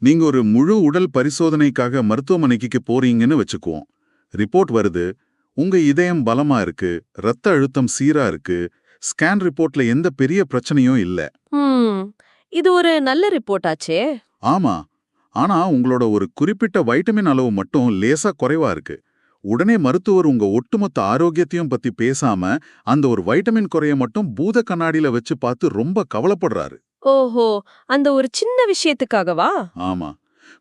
நீங்க ஒரு முழு உடல் பரிசோதனைக்காக மருத்துவமனைக்கு போறீங்கன்னு வச்சுக்குவோம். ரிப்போர்ட் வருது, உங்க இதயம் பலமா இருக்கு, ரத்த அழுத்தம் சீரா இருக்கு, ஸ்கேன் ரிப்போர்ட்ல எந்த பெரிய பிரச்சனையும் இல்ல. ம் இது ஒரு நல்ல ரிப்போர்ட் ஆச்சே. ஆமா. ஆனா உங்களோட ஒரு குறிப்பிட்ட வைட்டமின் அளவு மட்டும் லேசா குறைவா இருக்கு. உடனே மருத்துவர் உங்க ஒட்டுமொத்த ஆரோக்கியத்தையும் பத்தி பேசாம அந்த ஒரு வைட்டமின் குறைய மட்டும் பூத கண்ணாடியில வச்சு பார்த்து ரொம்ப கவலைப்படுறாரு. ஓஹோ, அந்த ஒரு சின்ன விஷயத்துக்காகவா? ஆமா.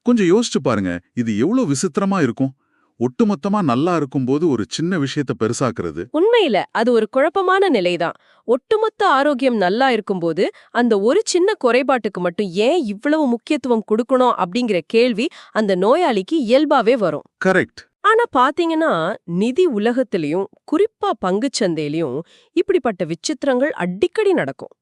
கொஞ்சம் யோசிச்சு பாருங்க, இது எவ்வளவு விசித்திரமா இருக்கும். ஒட்டுமொத்தமா நல்லா இருக்கும்போது ஒரு சின்ன விஷயத்த பெருசாக்குறது. உண்மையில அது ஒரு குழப்பமான நிலைதான். ஒட்டுமொத்த ஆரோக்கியம் நல்லா இருக்கும்போது அந்த ஒரு சின்ன குறைபாட்டுக்கு மட்டும் ஏன் இவ்வளவு முக்கியத்துவம் கொடுக்கணும் அப்படிங்கிற கேள்வி அந்த நோயாளிக்கு இயல்பாவே வரும். கரெக்ட். ஆனா பாத்தீங்கன்னா, நிதி உலகத்திலயும் குறிப்பா பங்குச்சந்தையிலயும் இப்படிப்பட்ட விசித்திரங்கள் அடிக்கடி நடக்கும்.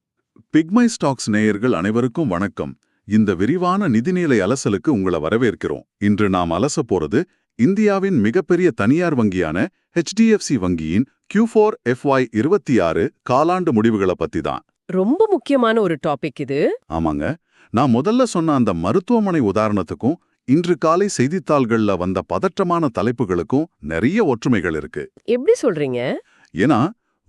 பிக்மை ஸ்டாக்ஸ் நேயர்கள் அனைவருக்கும் வணக்கம். இந்த விரிவான நிதிநிலை அலசலுக்கு உங்களை வரவேற்கிறோம். இன்று நாம் அலச போறது இந்தியாவின் மிகப்பெரிய தனியார் வங்கியான HDFC வங்கியின் Q4 FY26 காலாண்டு முடிவுகளை பத்தி தான். ரொம்ப முக்கியமான ஒரு டாபிக் இது. ஆமாங்க. நான் முதல்ல சொன்ன அந்த மருத்துவமனை உதாரணத்துக்கும் இன்று காலை செய்தித்தாள்கள்ல வந்த பதற்றமான தலைப்புகளுக்கும் நிறைய ஒற்றுமைகள் இருக்கு. எப்படி சொல்றீங்க? ஏன்னா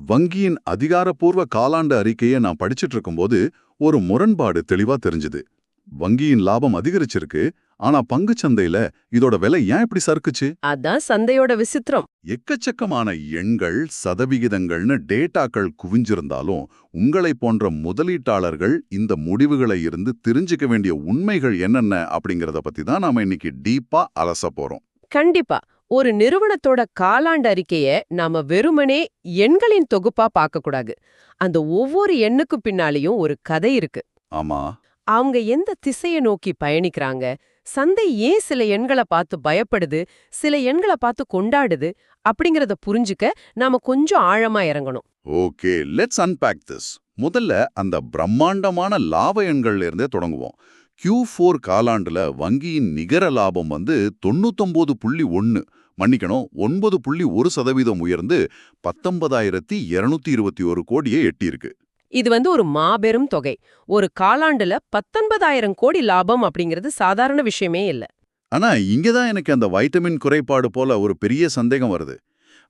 வங்கியின் அதிகாரப்பூர்வ காலாண்டு அறிக்கையை நான் படிச்சிட்டு இருக்கும்போது ஒரு முரண்பாடு தெளிவா தெரிஞ்சுது. வங்கியின் லாபம் அதிகரிச்சிருக்கு, ஆனா பங்குச்சந்தையில இதோட விலை ஏன் இப்படி சறுக்குச்சு? அதான் சந்தையோட விசித்திரம். எக்கச்சக்கமான எண்கள், சதவிகிதங்கள்னு டேட்டாக்கள் குவிஞ்சிருந்தாலும் உங்களை போன்ற முதலீட்டாளர்கள் இந்த முடிவுகளை இருந்து தெரிஞ்சுக்க வேண்டிய உண்மைகள் என்னென்ன அப்படிங்கறத பத்தி தான் நாம இன்னைக்கு டீப்பா அலச போறோம். கண்டிப்பா. ஒரு நிறுவனத்தோட காலாண்டு அறிக்கைய நாம வெறுமனே எண்களின் தொகுப்பா பார்க்க கூடாது. அந்த ஒவ்வொரு எண்ணுக்கு பின்னாலேயும் ஒரு கதை இருக்கு. ஆமா. அவங்க எந்த திசையை நோக்கி பயணிக்கிறாங்க, சந்தை ஏன் சில எண்களை பார்த்து பயப்படுது, சில எண்களை பார்த்து கொண்டாடுது அப்படிங்கறத புரிஞ்சுக்க நாம கொஞ்சம் ஆழமா இறங்கணும். Okay, let's unpack this. முதல்ல அந்த பிரம்மாண்டமான லாப எண்கள்ல இருந்தே தொடங்குவோம். Q4 காலாண்டுல வங்கியின் நிகர லாபம் 99.1 மன்னிக்கணும் 9.1% உயர்ந்து 19,221 கோடியை எட்டியிருக்கு. இது ஒரு மாபெரும் தொகை. ஒரு காலாண்டுல 19,000 கோடி லாபம் அப்படிங்கிறது சாதாரண விஷயமே இல்ல. ஆனா இங்கதான் எனக்கு அந்த வைட்டமின் குறைபாடு போல ஒரு பெரிய சந்தேகம் வருது.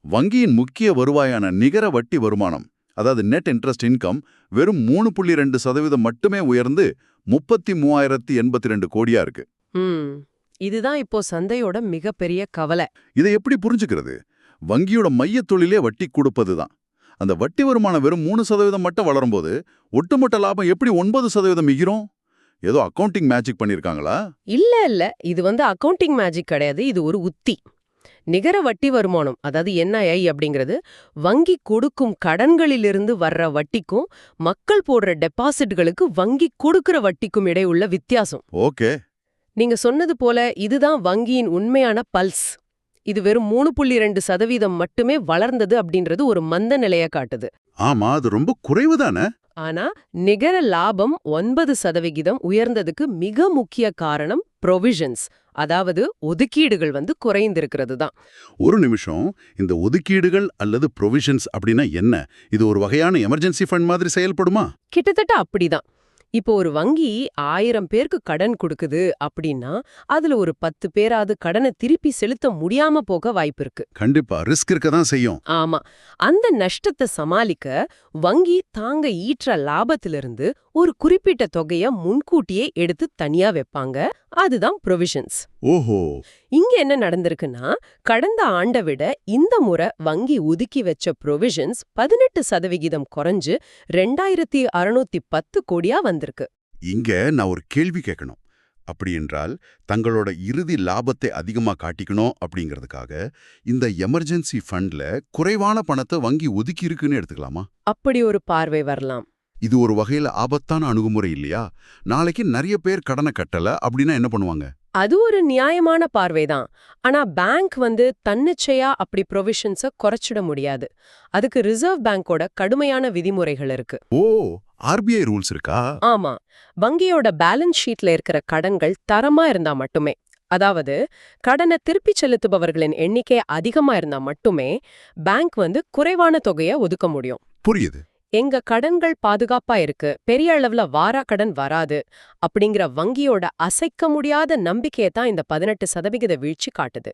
வங்கியின் முக்கிய வருவாயான நிகர வட்டி வருமானம், அதாவது நெட் இன்ட்ரெஸ்ட் இன்கம், வெறும் 3.2% மட்டுமே உயர்ந்து 33,082 கோடியா இருக்கு. இதுதான் இப்போ சந்தையோட மிகப்பெரிய கவலை. இதை எப்படி புரிஞ்சுக்கிறது? வங்கியோட மையத் தொழிலே வட்டி கொடுப்பதுதான். அந்த வட்டி வருமானம் வெறும் 3% மட்டும் வளரும்போது ஒட்டுமொத்த லாபம் எப்படி 9% மிகிறோம்? ஏதோ அக்கவுண்டிங் மேஜிக் பண்ணிருக்காங்களா? இல்ல, இது அக்கவுண்டிங் மேஜிக் கிடையாது. இது ஒரு உத்தி. நிகர வட்டி வருமானம், அதாவது NII அப்படிங்கிறது வங்கி கொடுக்கும் கடன்களிலிருந்து வர்ற வட்டிக்கும் மக்கள் போடுற டெபாசிட்களுக்கு வங்கி கொடுக்கிற வட்டிக்கும் இடையே உள்ள வித்தியாசம். ஓகே. நீங்க சொன்னது போல இதுதான் வங்கியின் உண்மையான பல்ஸ். இது வெறும் 3.2% மட்டுமே வளர்ந்தது அப்படின்றது ஒரு மந்த நிலைய காட்டுது. ஆமா, அது ரொம்ப குறைவு தானே. ஆனா நிகர லாபம் 9% உயர்ந்ததுக்கு மிக முக்கிய காரணம் ப்ரொவிஷன்ஸ், அதாவது ஒதுக்கீடுகள் குறைந்திருக்கிறது தான். ஒரு நிமிஷம், இந்த ஒதுக்கீடுகள் அல்லது ப்ரொவிஷன்ஸ் அப்படின்னா என்ன? இது ஒரு வகையான எமர்ஜென்சி ஃபண்ட் மாதிரி செயல்படுமா? கிட்டத்தட்ட அப்படிதான். இப்போ ஒரு வங்கி 1000 பேருக்கு கடன் கொடுக்குது அப்படின்னா அதுல ஒரு 10 பேராது கடனை திருப்பி செலுத்த முடியாம போக வாய்ப்பு இருக்கு. கண்டிப்பா ரிஸ்க் இருக்க தான் செய்யும். ஆமா. அந்த நஷ்டத்தை சமாளிக்க வங்கி தாங்க ஈற்ற லாபத்திலிருந்து ஒரு குறிப்பிட்ட தொகையை முன்கூட்டியே எடுத்து தனியா வைப்பாங்க. அதுதான் ப்ரொவிஷன்ஸ். ஓஹோ. இங்க என்ன நடந்திருக்குன்னா, கடந்த ஆண்டை விட இந்த முறை வங்கி ஒதுக்கி வச்ச ப்ரொவிஷன்ஸ் 18% குறைஞ்சு 2,610 கோடியா வந்திருக்கு. இங்க நான் ஒரு கேள்வி கேட்கணும். அப்படி என்றால் தங்களோட இறுதி லாபத்தை அதிகமா காட்டிக்கணும் அப்படிங்கிறதுக்காக இந்த எமர்ஜென்சி ஃபண்ட்ல குறைவான பணத்தை வங்கி ஒதுக்கி இருக்குன்னு எடுத்துக்கலாமா? அப்படி ஒரு பார்வை வரலாம். இது ஒரு வகையில ஆபத்தான அணுகுமுறை இல்லையா? நாளைக்கு நிறைய பேர் கடனை கட்டல அப்படின்னா என்ன பண்ணுவாங்க? அது ஒரு நியாயமான பார்வைதான். ஆனா பேங்க் தன்னிச்சையா அப்படி ப்ரொவிஷன்ஸ குறைச்சிட முடியாது. அதுக்கு ரிசர்வ் பேங்கோட கடுமையான விதிமுறைகள் இருக்கு. ஓ, RBI ரூல்ஸ் இருக்கா? ஆமா. வங்கியோட பேலன்ஸ் ஷீட்ல இருக்கிற கடன்கள் தரமா இருந்தா மட்டுமே, அதாவது கடனை திருப்பி செலுத்துபவர்களின் எண்ணிக்கை அதிகமா இருந்தா மட்டுமே பேங்க் குறைவான தொகையை ஒதுக்க முடியும். புரியுது. எங்க கடன்கள் பாதுகாப்பா இருக்கு, பெரிய அளவுல வாரா கடன் வராது அப்படிங்கிற வங்கியோட அசைக்க முடியாத நம்பிக்கையை தான் இந்த 18% வீழ்ச்சி காட்டுது.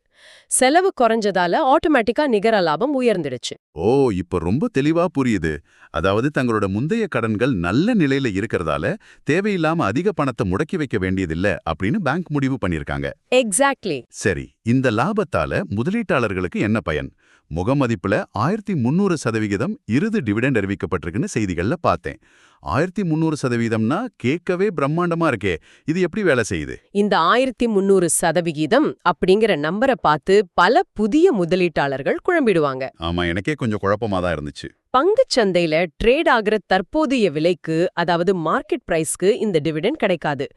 செலவு குறைஞ்சதால ஆட்டோமேட்டிக்கா நிகர லாபம் உயர்ந்துடுச்சு. ஓ, இப்ப ரொம்ப தெளிவா புரியுது. அதாவது தங்களோட முந்தைய கடன்கள் நல்ல நிலையில இருக்கறதால தேவையில்லாம அதிக பணத்தை முடக்கி வைக்க வேண்டியதில்ல அப்படின்னு பேங்க் முடிவு பண்ணிருக்காங்க. எக்ஸாக்ட்லி. சரி, இந்த லாபத்தால முதலீட்டாளர்களுக்கு என்ன பயன்? முகமதிப்புல 1300% இறுதி டிவிடெண்ட் அறிவிக்கப்பட்டிருக்குன்னு செய்திகள்ல பார்த்தேன். 1300%னா கேட்கவே பிரம்மாண்டமா இருக்கே. இது எப்படி வேலை செய்யுது? இந்த 1300% அப்படிங்கிற நம்பரை பார்த்து பல புதிய முதலீட்டாளர்கள் குழம்பிடுவாங்க. ஆமா, எனக்கே கொஞ்சம் குழப்பமா தான் இருந்துச்சு. பங்குச் சந்தையில ட்ரேட் ஆகிற தற்போதைய விலைக்கு, அதாவது மார்க்கெட் பிரைஸ்க்கு இந்த டிவிடெண்ட் கிடைக்காது.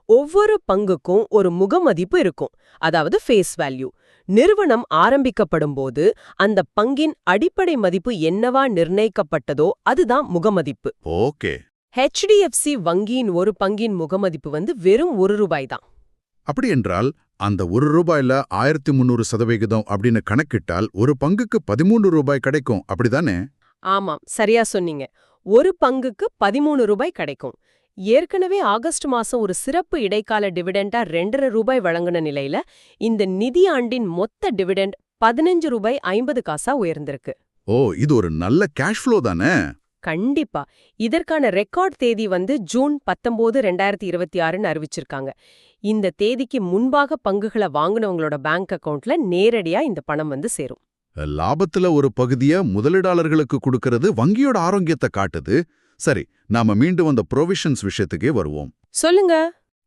ஒவ்வொரு பங்குக்கும் ஒரு முகமதிப்பு இருக்கும், அதாவது ஃபேஸ் வேல்யூ. நிறுவனம் ஆரம்பிக்கப்படும் போது அந்த பங்கின் அடிப்படை மதிப்பு என்னவா நிர்ணயிக்கப்பட்டதோ அதுதான் முகமதிப்பு. ஓகே. HDFC வங்கியின் ஒரு பங்கின் முகமதிப்பு வெறும் ₹1 தான். அப்படி என்றால் அந்த ₹1 1300% அப்படின்னு கணக்கிட்டால் ஒரு பங்குக்கு ₹13 கிடைக்கும், அப்படிதானே? ஆமாம், சரியா சொன்னீங்க. ஒரு பங்குக்கு ₹13 கிடைக்கும். ஏற்கனவே ஆகஸ்ட் மாசம் ஒரு சிறப்பு இடைக்கால டிவிடெண்டா ₹2.5 வழங்கின நிலையில இந்த நிதியாண்டின் மொத்த டிவிடெண்ட் ₹15.50 உயர்ந்திருக்கு. ஓ, இது ஒரு நல்ல கேஷ் ஃப்ளோ தானே? கண்டிப்பா. இதற்கான ரெக்கார்ட் தேதி ஜூன் 19, 2026ன்னு அறிவிச்சிருக்காங்க. இந்த தேதிக்கு முன்பாக பங்குகளை வாங்குனவங்களோட பேங்க் அக்கவுண்ட்ல நேரடியா இந்த பணம் சேரும். லாபத்துல ஒரு பகுதிய முதலீடாளர்களுக்கு கொடுக்கறது வங்கியோட ஆரோக்கியத்தை காட்டுது. சரி, நாம மீண்டும் அந்த ப்ரொவிஷன்ஸ் விஷயத்துக்கே வருவோம். சொல்லுங்க.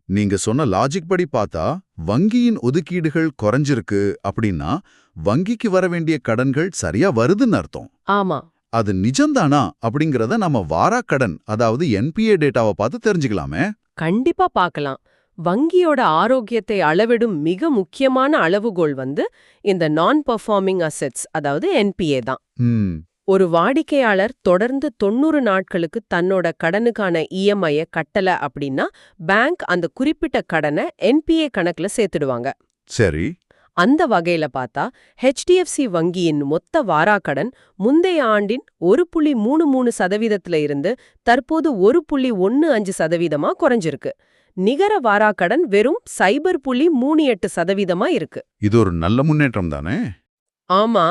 நீங்க சொன்ன லாஜிக் படி பார்த்தா வங்கியின் ஒதுக்கீடுகள் குறைஞ்சிருக்கு அப்படின்னா வங்கிக்கு வர வேண்டிய கடன்கள் சரியா வருதுன்னு அர்த்தம். ஆமா. அது நிஜம்தானா அப்படிங்கறத நம்ம வாராக்கடன், அதாவது NPA டேட்டாவை பார்த்து தெரிஞ்சுக்கலாமே. கண்டிப்பா பார்க்கலாம். வங்கியோட ஆரோக்கியத்தை அளவிடும் மிக முக்கியமான அளவுகோல் இந்த நான் பெர்ஃபார்மிங் அசெட்ஸ், அதாவது NPA தான். ஒரு வாடிக்கையாளர் தொடர்ந்து 90 நாட்களுக்கு தன்னோட கடனுக்கான EMI-ய கட்டல அப்படின்னா பேங்க் அந்த குறிப்பிட்ட கடனை NPA கணக்குல சேர்த்துடுவாங்க. சரி. அந்த வகையில பார்த்தா HDFC வங்கியின் மொத்த வாராக்கடன் முந்தைய ஆண்டின் 1.33% இருந்து தற்போது 1.15% குறைஞ்சிருக்கு. நிகர வாராக்கடன் வெறும் 0.38% இருக்கு. இது ஒரு நல்ல முன்னேற்றம் தானே? ஆமா,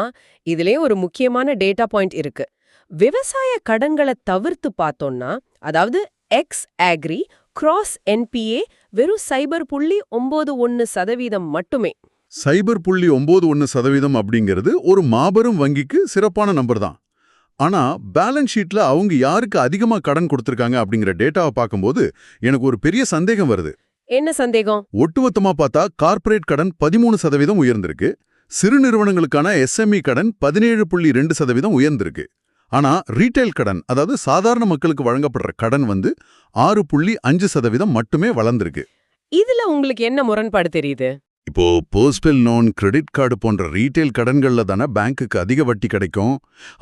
இதுலயே ஒரு முக்கியமான டேட்டா பாயிண்ட் இருக்கு. விவசாய கடன்களை தவிர்த்து பார்த்தோம்னா, அதாவது எக்ஸ் ஆக்ரி கிராஸ் NPA வெறும் 0.91% மட்டுமே. 0.91% அப்படிங்கிறது ஒரு மாபெரும் வங்கிக்கு சிறப்பான நம்பர் தான். ஆனா பேலன்ஸ் ஷீட்ல அவங்க யாருக்கு அதிகமா கடன் கொடுத்திருக்காங்க அப்படிங்கிற டேட்டாவை பார்க்கும்போது எனக்கு ஒரு பெரிய சந்தேகம் வருது. என்ன சந்தேகம்? ஒட்டுமொத்தமா பார்த்தா கார்ப்பரேட் கடன் 13% உயர்ந்திருக்கு. சிறு நிறுவனங்களுக்கான SME கடன் 17.2% உயர்ந்திருக்கு. ஆனா ரீட்டைல் கடன், அதாவது சாதாரண மக்களுக்கு வழங்கப்படுற கடன் 6.5% மட்டுமே வளர்ந்திருக்கு. இதுல உங்களுக்கு என்ன முரண்பாடு தெரியுது? இப்போ பர்சனல் லோன், கிரெடிட் கார்டு போன்ற ரீட்டைல் கடன்கள்ல தானே பேங்க்குக்கு அதிக வட்டி கிடைக்கும்.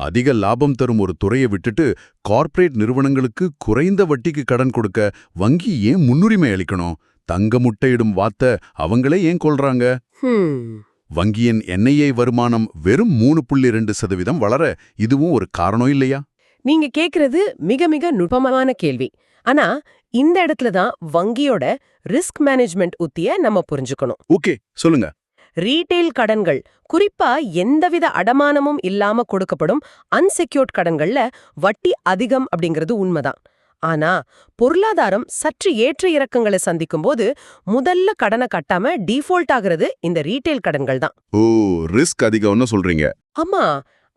அதிக லாபம் தரும் ஒரு துறையை விட்டுட்டு கார்ப்பரேட் நிறுவனங்களுக்கு குறைந்த வட்டிக்கு கடன் கொடுக்க வங்கி ஏன் முன்னுரிமை அளிக்கணும்? தங்க முட்டையிடும் வாத்த அவங்களே ஏன் கொள்றாங்க? வங்கியின் NII வருமானம் வெறும் 3.2% வளர இதுவும் ஒரு காரணம் இல்லையா? நீங்க கேக்குறது மிக மிக நுட்பமான கேள்வி. ஆனா இந்த இடத்துல தான் வங்கியோட ரிஸ்க் மேனேஜ்மெண்ட் உத்திய நம்ம புரிஞ்சுக்கணும். ஓகே, சொல்லுங்க. ரீட்டைல் கடன்கள், குறிப்பா எந்தவித அடமானமும் இல்லாம கொடுக்கப்படும் அன்செக்யூர்ட் கடன்கள்ல வட்டி அதிகம் அப்படிங்கிறது உண்மைதான். ஆனா பொருளாதாரம் சற்று ஏற்ற இறக்கங்களை சந்திக்கும் போது முதல்ல கடனை கட்டாம டிஃபால்ட் ஆகிறது இந்த ரீட்டைல் கடன்கள் தான். ஓ, ரிஸ்க் அதிகம்னு சொல்றீங்க. ஆமா,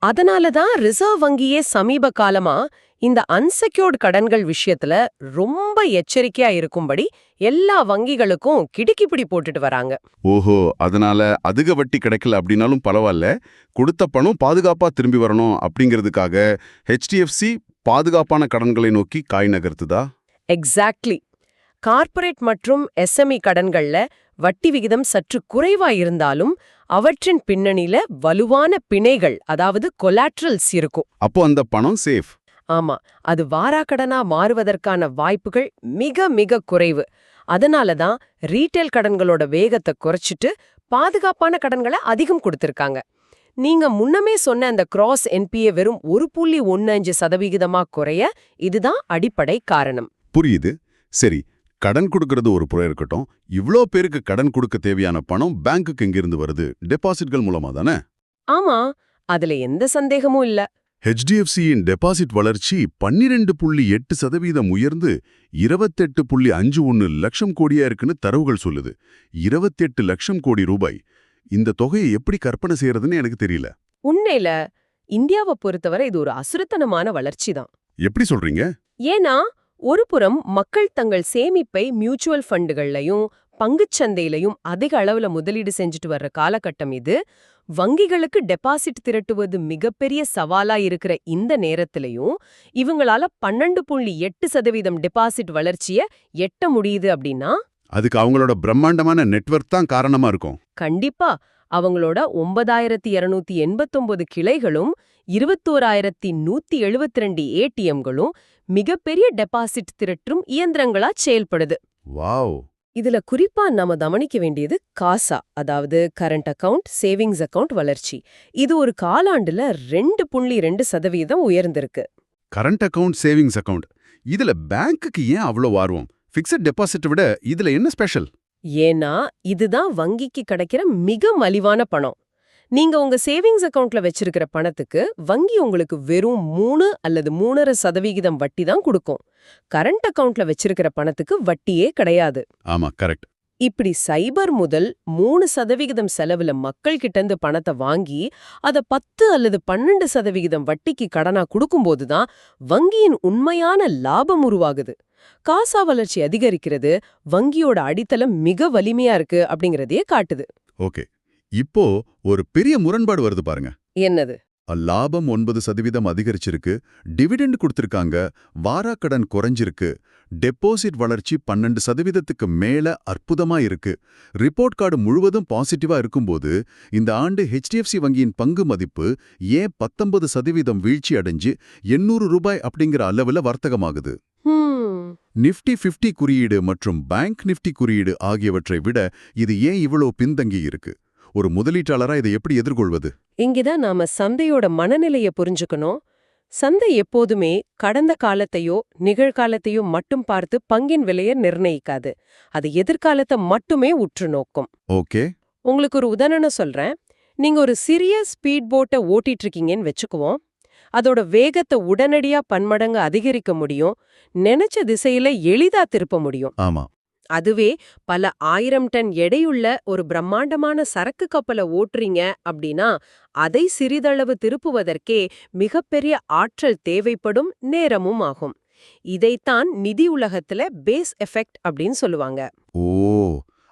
அதனாலதான் ரிசர்வ் வங்கியே சமீப காலமா இந்த அன்செக்யூர்ட் கடன்கள் விஷயத்துல ரொம்ப எச்சரிக்கையா இருக்கும்படி எல்லா வங்கிகளுக்கும் கிடுக்கிப்பிடி போட்டுட்டு வராங்க. ஓஹோ, அதனால அதிக வட்டி கிடைக்கல அப்படின்னாலும் பரவாயில்ல, கொடுத்த பணம் பாதுகாப்பா திரும்பி வரணும் அப்படிங்கிறதுக்காக HDFC பாதுகாப்பான கடன்களை நோக்கி காய் நகர்த்துதா? எக்ஸாக்ட்லி. கார்ப்பரேட் மற்றும் SME கடன்கள்ல வட்டி விகிதம் சற்று குறைவா இருந்தாலும் அவற்றின் பின்னணியில வலுவான பிணைகள், அதாவது கொலாட்ரல்ஸ் இருக்கும். அப்போ அந்த பணம் சேஃப். ஆமா, அது வாராக்கடனா மாறுவதற்கான வாய்ப்புகள் மிக மிக குறைவு. அதனாலதான் ரீட்டைல் கடன்களோட வேகத்தை குறைச்சிட்டு பாதுகாப்பான கடன்களை அதிகம் கொடுத்திருக்காங்க. நீங்க முன்னமே சொன்ன அந்த கிராஸ் என்பிஏ வெறும் 1.15% குறைய இதுதான் அடிப்படை காரணம். புரியுது. சரி, கடன் கொடுக்கறது ஒரு புறம் இருக்கட்டும். இவ்ளோ பேருக்கு கடன் கொடுக்க தேவையான பணம் பேங்க்குக்கு எங்கிருந்து வருது? டெபாசிட்கள் மூலமா தானே? ஆமா, அதுல எந்த சந்தேகமும் இல்ல. HDFCயின் டெபாசிட் வளர்ச்சி 12.8% உயர்ந்து 28.51 லட்சம் கோடியா இருக்குன்னு தரவுகள் சொல்லுது. 28 லட்சம் கோடி ரூபாய். இந்த தொகையை எப்படி கற்பனை செய்யறதுன்னு எனக்கு தெரியல. உண்மையில இந்தியாவை பொறுத்தவரை இது ஒரு அசுரத்தனமான வளர்ச்சி தான். எப்படி சொல்றீங்க? ஏன்னா ஒருபுறம் மக்கள் தங்கள் சேமிப்பை மியூச்சுவல் ஃபண்டுகள்லையும் பங்குச்சந்தையிலையும் அதிக அளவுல முதலீடு செஞ்சுட்டு வர்ற காலகட்டம் இது. வங்கிகளுக்கு டெபாசிட் திரட்டுவது மிகப்பெரிய சவாலா இருக்கிற இந்த நேரத்திலையும் இவங்களால 12.8% டெபாசிட் வளர்ச்சிய எட்ட முடியுது அப்படின்னா அதுக்கு அவங்களோட பிரம்மாண்டமான நெட்வொர்க் தான் காரணமா இருக்கும். கண்டிப்பா அவங்களோட 9289 கிளைகளும் 21172 ஏடிஎம்களும் மிகப்பெரிய டெபாசிட் திரட்டும் இயந்திரங்களா செயல்படுது. வாவ்! இதுல குறிப்பா நாம கவனிக்க வேண்டியது காசா, அதாவது கரண்ட் அக்கவுண்ட், சேவிங்ஸ் அக்கவுண்ட் வளர்ச்சி. இது ஒரு காலாண்டுல 2.2% உயர்ந்திருக்கு. கரண்ட் அக்கவுண்ட், சேவிங்ஸ் அக்கவுண்ட், இதுல பேங்க்குக்கு ஏன் அவ்வளோ ஆர்வம்? ஃபிக்ஸட் டெபாசிட் விட இதுல என்ன ஸ்பெஷல்? ஏன்னா இதுதான் வங்கிக்கு கிடைக்கிற மிக மலிவான பணம். நீங்க உங்க சேவிங்ஸ் அக்கவுண்ட்ல வச்சிருக்கிற பணத்துக்கு வங்கி உங்களுக்கு வெறும் 3 அல்லது 3.5% வட்டி தான் கொடுக்கும். கரண்ட் அக்கவுண்ட்ல வச்சிருக்கிற பணத்துக்கு வட்டியே கிடையாது. ஆமா, கரெக்ட். இப்படி சைபர் முதல் 3% செலவுல மக்கள் கிட்ட இருந்து பணத்தை வாங்கி அத 10 அல்லது 12% வட்டிக்கு கடனா கொடுக்கும்போதுதான் வங்கியின் உண்மையான லாபம் உருவாகுது. காசா வளர்ச்சி அதிகரிக்கிறது வங்கியோட அடித்தளம் மிக வலிமையா இருக்கு அப்படிங்கறதையே காட்டுது. ஓகே, இப்போ ஒரு பெரிய முரண்பாடு வருது பாருங்க. என்னது? லாபம் 9% அதிகரிச்சிருக்கு, டிவிடெண்ட் கொடுத்திருக்காங்க, வாராக்கடன் குறைஞ்சிருக்கு, டெபாசிட் வளர்ச்சி 12%க்கு மேல அற்புதமா இருக்கு. ரிப்போர்ட் கார்டு முழுவதும் பாசிட்டிவா இருக்கும்போது இந்த ஆண்டு HDFC வங்கியின் பங்கு மதிப்பு ஏன் 19% வீழ்ச்சி அடைஞ்சு 800 ரூபாய் அப்படிங்கிற அளவுல வர்த்தகமாகுது? நிஃப்டி 50 குறியீடு மற்றும் பேங்க் நிஃப்டி குறியீடு ஆகியவற்றை விட இது ஏன் இவ்வளோ பின்தங்கி இருக்கு? ஒரு முதலீட்டாளரா இதை எப்படி எதிர்கொள்வது? இங்கதான் நாம சந்தையோட மனநிலைய புரிஞ்சுக்கணும். சந்தை எப்போதுமே கடந்த காலத்தையோ நிகழ்காலத்தையோ மட்டும் பார்த்து பங்கின் விலையை நிர்ணயிக்காது. அது எதிர்காலத்தை மட்டுமே உற்று நோக்கும். ஓகே, உங்களுக்கு ஒரு உதாரணம் சொல்றேன். நீங்க ஒரு சிறிய ஸ்பீட் போட்டை ஓட்டிட்டு இருக்கீங்கன்னு வெச்சுக்குவோம். அதோட வேகத்தை உடனடியா பன்மடங்கு அதிகரிக்க முடியும், நினைச்ச திசையில எளிதா திருப்ப முடியும். ஆமா. அதுவே பல 1000 டன் எடையுள்ள ஒரு பிரம்மாண்டமான சரக்கு கப்பலை ஓட்டுறீங்க அப்படின்னா அதை சிறிதளவு திருப்புவதற்கே மிகப்பெரிய ஆற்றல் தேவைப்படும், நேரமும் ஆகும். இதைத்தான் நிதி உலகத்துல பேஸ் எஃபெக்ட் அப்படின்னு சொல்லுவாங்க. ஓ,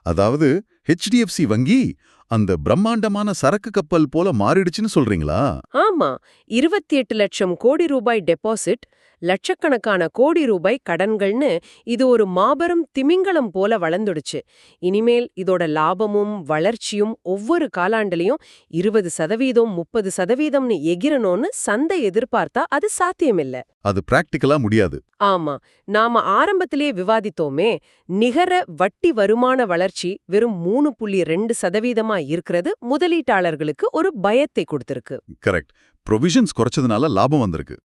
அதாவது HDFC வங்கி அந்த பிரம்மாண்டமான சரக்கு கப்பல் போல மாறிடுச்சுன்னு சொல்றீங்களா? ஆமா, 28 லட்சம் கோடி ரூபாய் டெபாசிட், லட்சக்கணக்கான கோடி ரூபாய் கடன்கள்னு இது ஒரு மாபெரும் திமிங்கலம் போல வளர்ந்துடுச்சு. இனிமேல் இதோட லாபமும் வளர்ச்சியும் ஒவ்வொரு காலாண்டுலயும் 20%, 30%ன்னு எகிரணும்னு சந்தை எதிர்பார்த்தா அது சாத்தியமில்ல. அது பிராக்டிக்கலா முடியாது. ஆமா, நாம ஆரம்பத்திலேயே விவாதித்தோமே, நிகர வட்டி வருமான வளர்ச்சி வெறும் 3.2% இருக்கிறது முதலீட்டாளர்களுக்கு ஒரு பயத்தை கொடுத்திருக்கு. கரெக்ட். ப்ரொவிஷன்ஸ் குறைச்சதுனால லாபம் வந்திருக்கு.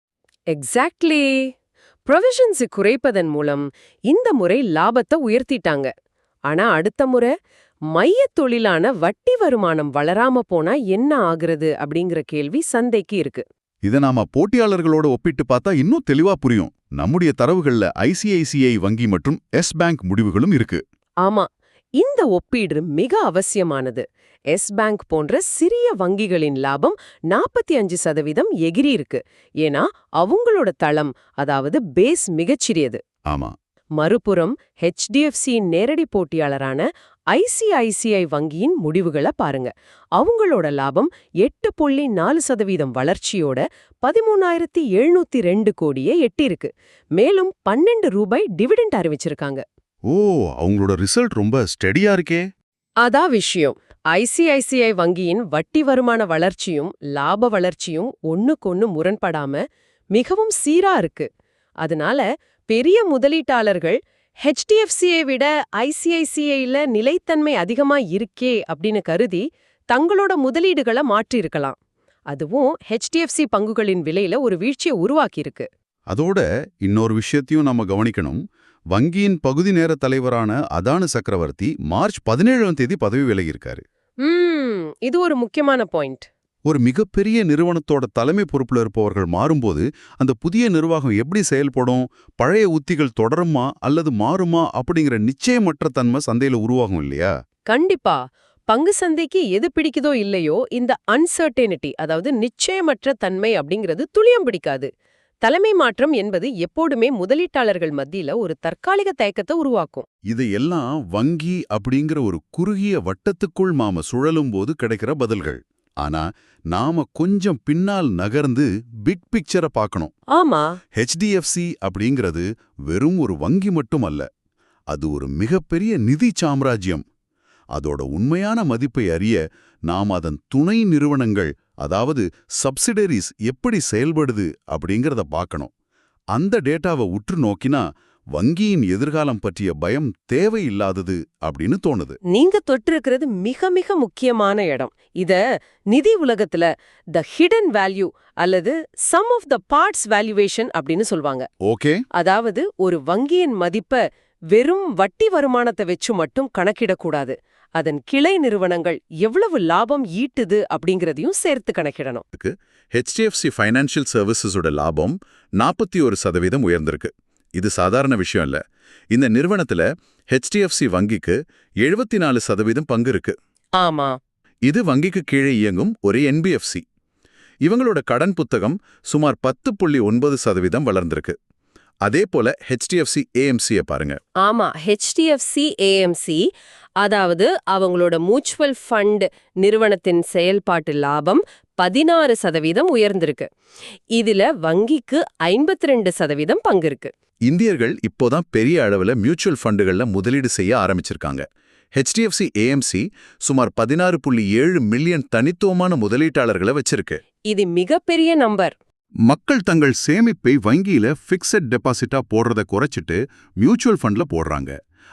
எக்ஸாக்ட்லி. ப்ரொவிஷன்ஸை குறைப்பதன் மூலம் இந்த முறை லாபத்தை உயர்த்திட்டாங்க. ஆனா அடுத்த முறை மையத் தொழிலான வட்டி வருமானம் வளராம போனா என்ன ஆகுறது அப்படிங்கிற கேள்வி சந்தைக்கு இருக்கு. இதை நாம போட்டியாளர்களோட ஒப்பிட்டு பார்த்தா இன்னும் தெளிவா புரியும். நம்முடைய தரவுகள்ல ICICI வங்கி மற்றும் எஸ் பேங்க் முடிவுகளும் இருக்கு. ஆமா, இந்த ஒப்பீடு மிக அவசியமானது. எஸ் பேங்க் போன்ற சிறிய வங்கிகளின் லாபம் 45% எகிரி இருக்கு. ஏன்னா அவங்களோட தளம், அதாவது பேஸ் மிகச்சிறியது. ஆமா. மறுபுறம் HDFC நேரடி போட்டியாளரான ICICI வங்கியின் முடிவுகளை பாருங்க. அவங்களோட லாபம் 8.4% வளர்ச்சியோட 13,702 கோடியை எட்டியிருக்கு. மேலும் 12 ரூபாய் டிவிடெண்ட் அறிவிச்சிருக்காங்க. ஓ, அவங்களோட ரிசல்ட் ரொம்ப ஸ்டெடியா இருக்கே. அதான் விஷயம். ICICI வங்கியின் வட்டி வருமான வளர்ச்சியும் லாப வளர்ச்சியும் ஒண்ணுக்கொன்னு முரண்படாம மிகவும் சீரா இருக்கு. அதனால பெரிய முதலீட்டாளர்கள் HDFCயை விட ICICIல நிலைத்தன்மை அதிகமா இருக்கே அப்படின்னு கருதி தங்களோட முதலீடுகளை மாற்றியிருக்கலாம். அதுவும் HDFC பங்குகளின் விலையில ஒரு வீழ்ச்சியை உருவாக்கியிருக்கு. அதோட இன்னொரு விஷயத்தையும் நாம கவனிக்கணும். வங்கியின் பகுதி நேர தலைவரான அதானு சக்கரவர்த்தி மார்ச் 17ஆம் தேதி பதவி விலகியிருக்காரு. இது ஒரு முக்கியமான பாயிண்ட். ஒரு மிகப்பெரிய நிறுவனத்தோட தலைமை பொறுப்புல இருப்பவர்கள் மாறும்போது அந்த புதிய நிர்வாகம் எப்படி செயல்படும், பழைய உத்திகள் தொடருமா அல்லது மாறுமா அப்படிங்கிற நிச்சயமற்ற தன்மை சந்தையில உருவாகும் இல்லையா? கண்டிப்பா. பங்கு சந்தைக்கு எது பிடிக்குதோ இல்லையோ, இந்த அன்சர்டனிட்டி, அதாவது நிச்சயமற்ற தன்மை அப்படிங்கிறது துளியம் பிடிக்காது. தலைமை மாற்றம் என்பது எப்போதுமே முதலீட்டாளர்கள் மத்தியில ஒரு தற்காலிக தயக்கத்தை உருவாக்கும். இது எல்லாம் வங்கி அப்படிங்கிற ஒரு குறுகிய வட்டத்துக்குள் நாம சுழலும் போது கிடைக்கிற பதில்கள். ஆனா நாம கொஞ்சம் பின்னால் நகர்ந்து பிக் பிக்சரை பார்க்கணும். ஆமா, HDFC அப்படிங்கிறது வெறும் ஒரு வங்கி மட்டும் அல்ல. அது ஒரு மிகப்பெரிய நிதி சாம்ராஜ்யம். அதோட உண்மையான மதிப்பை அறிய நாம் அதன் துணை நிறுவனங்கள், அதாவது சப்சிடரிஸ் எப்படி செயல்படுது அப்படிங்கிறத பார்க்கணும். அந்த டேட்டாவை உற்று நோக்கினா வங்கியின் எதிர்காலம் பற்றிய பயம் தேவையில்லாதது அப்படின்னு தோணுது. நீங்க தொட்டிருக்கிறது மிக மிக முக்கியமான இடம். இத நிதி உலகத்துல த ஹிடன் வேல்யூ அல்லது sum of the parts valuation அப்படின்னு சொல்வாங்க. ஓகே, அதாவது ஒரு வங்கியின் மதிப்பை வெறும் வட்டி வருமானத்தை வச்சு மட்டும் கணக்கிடக்கூடாது. அதன் கிளை நிறுவனங்கள் எவ்வளவு லாபம் ஈட்டுது அப்படிங்கறதையும் சேர்த்து கணக்கிடணும். HDFC ஃபைனான்ஷியல் சர்வீசஸோட லாபம் 41% உயர்ந்திருக்கு. இது சாதாரண விஷயம் இல்ல. இந்த நிறுவனத்துல HDFC வங்கிக்கு 74% பங்கு இருக்கு. ஆமா, இது வங்கிக்கு கீழே இயங்கும் ஒரு NBFC. இவங்களோட கடன் புத்தகம் சுமார் 10.9% வளர்ந்திருக்கு. அதே போல HDFC AMC பாருங்க. ஆமா, HDFC AMC, அதாவது அவங்களோட மியூச்சுவல் ஃபண்ட் நிறுவனத்தின் செயல்பாட்டு லாபம் 16% உயர்ந்திருக்கு. இதுல வங்கிக்கு 52% பங்கு இருக்கு. இந்தியர்கள் இப்போதான் பெரிய அளவுல மியூச்சுவல் ஃபண்டுகள்ல முதலீடு செய்ய ஆரம்பிச்சிருக்காங்க. HDFC AMC சுமார் 16.7 மில்லியன் தனித்துவமான முதலீட்டாளர்களை வச்சிருக்கு. இது மிகப்பெரிய நம்பர். மக்கள் தங்கள் சேமிப்பை வங்கியில ஃபிக்ஸட் டெபாசிட்டா போடுறத குறைச்சிட்டு மியூச்சுவல் ஃபண்ட்ல போடுறாங்க.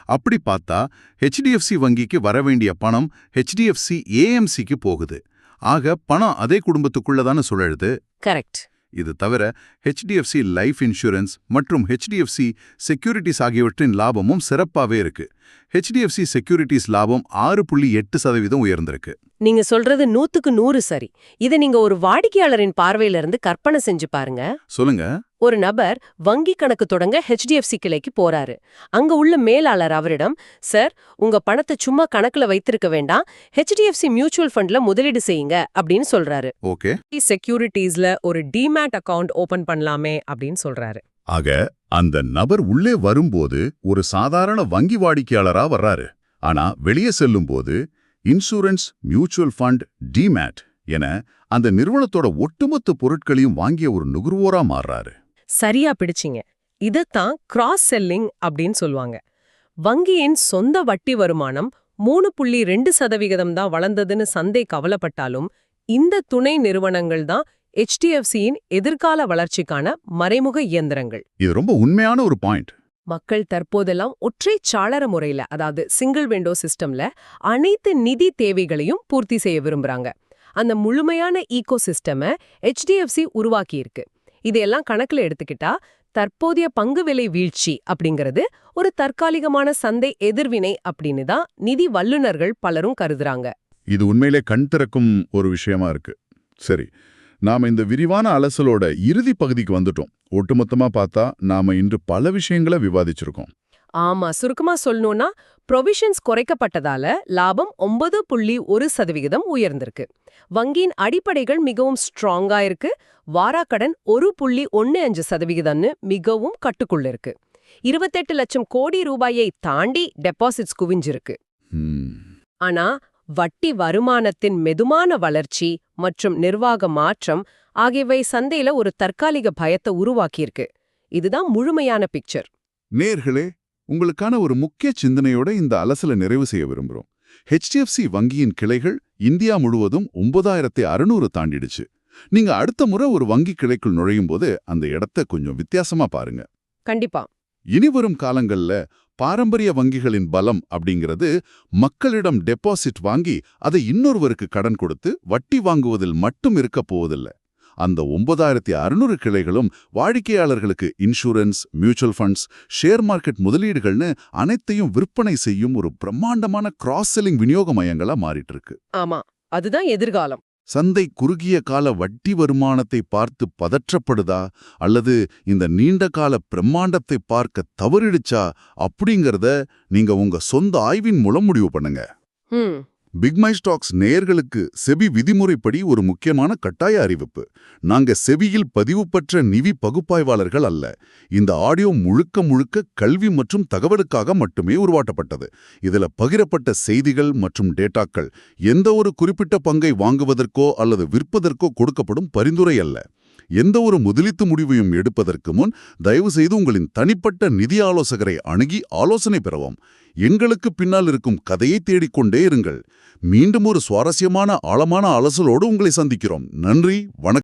அப்படி பார்த்தா HDFC வங்கிக்கு வர வேண்டிய பணம் HDFC AMCக்கு போகுது. ஆக பணம் அதே குடும்பத்துக்குள்ளதான சுழலுது. கரெக்ட். இது தவிர HDFC லைஃப் இன்சூரன்ஸ் மற்றும் HDFC செக்யூரிட்டிஸ் ஆகியவற்றின் லாபமும் சிறப்பாவே இருக்கு. HDFC செக்யூரிட்டிஸ் லாபம் 6.8% உயர்ந்திருக்கு. நீங்க சொல்றது 100க்கு 100 சரி. இதை நீங்க ஒரு வாடிக்கையாளரின் பார்வையில இருந்து கற்பனை செஞ்சு பாருங்க. சொல்லுங்க. ஒரு நபர் வங்கி கணக்கு தொடங்க HDFC கிளைக்கு போறாரு. அங்க உள்ள மேலாளர் அவரிடம், சார், உங்க பணத்தை சும்மா கணக்குல வைத்திருக்க வேண்டாம், HDFC மியூச்சுவல் ஃபண்ட்ல முதலீடு செய்யுங்க அப்படின்னு சொல்றாரு. ஓகே. செக்யூரிட்டிஸ்ல ஒரு டிமேட் அக்கவுண்ட் ஓபன் பண்ணலாமே அப்படின்னு சொல்றாரு. ஆக அந்த நபர் உள்ளே வரும்போது ஒரு சாதாரண வங்கி வாடிக்கையாளரா வர்றாரு. ஆனா வெளியே செல்லும்போது இன்சூரன்ஸ், மியூச்சுவல் ஃபண்ட், டிமேட் என அந்த நிறுவனத்தோட ஒட்டுமொத்த பொருட்களையும் வாங்கிய ஒரு நுகர்வோரா மாறுறாரு. சரியா பிடிச்சிங்க. இதத்தான் கிராஸ் செல்லிங் அப்படின்னு சொல்லுவாங்க. வங்கியின் சொந்த வட்டி வருமானம் 3.2% தான் வளர்ந்ததுன்னு சந்தை கவலைப்பட்டாலும், இந்த துணை நிறுவனங்கள் தான் HDFCயின் எதிர்கால வளர்ச்சிக்கான மறைமுக இயந்திரங்கள். இது ரொம்ப உண்மையான ஒரு பாயிண்ட். மக்கள் தற்போதெல்லாம் ஒற்றை சாளர முறையில, அதாவது சிங்கிள் விண்டோ சிஸ்டம்ல அனைத்து நிதி தேவைகளையும் பூர்த்தி செய்ய விரும்புறாங்க. அந்த முழுமையான ஈகோ சிஸ்டமை HDFC உருவாக்கியிருக்கு. இதையெல்லாம் கணக்குல எடுத்துக்கிட்டா தற்போதைய பங்கு விலை வீழ்ச்சி அப்படிங்கிறது ஒரு தற்காலிகமான சந்தை எதிர்வினை அப்படின்னு தான் நிதி வல்லுநர்கள் பலரும் கருதுறாங்க. இது உண்மையிலே கண் திறக்கும் ஒரு விஷயமா இருக்கு. சரி, நாம இந்த விரிவான அலசலோட இறுதி பகுதிக்கு வந்துட்டோம். ஒட்டுமொத்தமா பார்த்தா நாம இன்று பல விஷயங்களை விவாதிச்சிருக்கோம். ஆமா, சுருக்கமா சொல்லணும்னா ப்ரொவிஷன்ஸ் குறைக்கப்பட்டதால லாபம் 9.1% உயர்ந்திருக்கு. வங்கியின் அடிப்படைகள் மிகவும் ஸ்ட்ராங்கா இருக்கு. வாராக்கடன் 1.15% மிகவும் கட்டுக்குள்ள இருக்கு. 28 லட்சம் கோடி ரூபாயை தாண்டி டெபாசிட்ஸ் குவிஞ்சிருக்கு. ஆனா வட்டி வருமானத்தின் மெதுமான வளர்ச்சி மற்றும் நிர்வாக மாற்றம் ஆகியவை சந்தையில ஒரு தற்காலிக பயத்தை உருவாக்கியிருக்கு. இதுதான் முழுமையான பிக்சர். நேர்களே, உங்களுக்கான ஒரு முக்கிய சிந்தனையோட இந்த அலசலை நிறைவு செய்ய விரும்புறோம். HDFC வங்கியின் கிளைகள் இந்தியா முழுவதும் 9600 தாண்டிடுச்சு. நீங்க அடுத்த முறை ஒரு வங்கி கிளைக்குள் நுழையும் போது அந்த இடத்தை கொஞ்சம் வித்தியாசமா பாருங்க. கண்டிப்பா. இனிவரும் காலங்கள்ல பாரம்பரிய வங்கிகளின் பலம் அப்படிங்கிறது மக்களிடம் டெபாசிட் வாங்கி அதை இன்னொருவருக்கு கடன் கொடுத்து வட்டி வாங்குவதில் மட்டும் இருக்க போவதில்லை. அந்த 9600 கிளைகளும் வாடிக்கையாளர்களுக்கு insurance, mutual funds, share market முதலீடுகள்னு அனைத்தையும் விற்பனை செய்யும் ஒரு பிரம்மாண்டமான கிராஸ் செல்லிங் விநியோக மையங்களா மாறிட்டு இருக்கு. ஆமா, அதுதான் எதிர்காலம். சந்தை குறுகிய கால வட்டி வருமானத்தை பார்த்து பதற்றப்படுதா அல்லது இந்த நீண்ட கால பிரம்மாண்டத்தை பார்க்க தவறிடுச்சா அப்படிங்கறத நீங்க உங்க சொந்த ஆய்வின் மூலம் முடிவு பண்ணுங்க. பிக் மை ஸ்டாக்ஸ் நேயர்களுக்கு செபி விதிமுறைப்படி ஒரு முக்கியமான கட்டாய அறிவிப்பு. நாங்க செபியில் பதிவு பெற்ற நிதி பகுப்பாய்வாளர்கள் அல்ல. இந்த ஆடியோ முழுக்க முழுக்க கல்வி மற்றும் தகவலுக்காக மட்டுமே உருவாக்கப்பட்டது. இதுல பகிரப்பட்ட செய்திகள் மற்றும் டேட்டாக்கள் எந்த ஒரு குறிப்பிட்ட பங்கை வாங்குவதற்கோ அல்லது விற்பதற்கோ கொடுக்கப்படும் பரிந்துரை அல்ல. எந்த ஒரு முதலீட்டு முடிவையும் எடுப்பதற்கு முன் தயவு செய்து உங்களின் தனிப்பட்ட நிதி ஆலோசகரை அணுகி ஆலோசனை பெறவும். எங்களுக்கு பின்னால் இருக்கும் கதையை தேடிக்கொண்டே இருங்கள். மீண்டும் ஒரு சுவாரஸ்யமான ஆழமான அலசலோடு உங்களை சந்திக்கிறோம். நன்றி, வணக்கம்.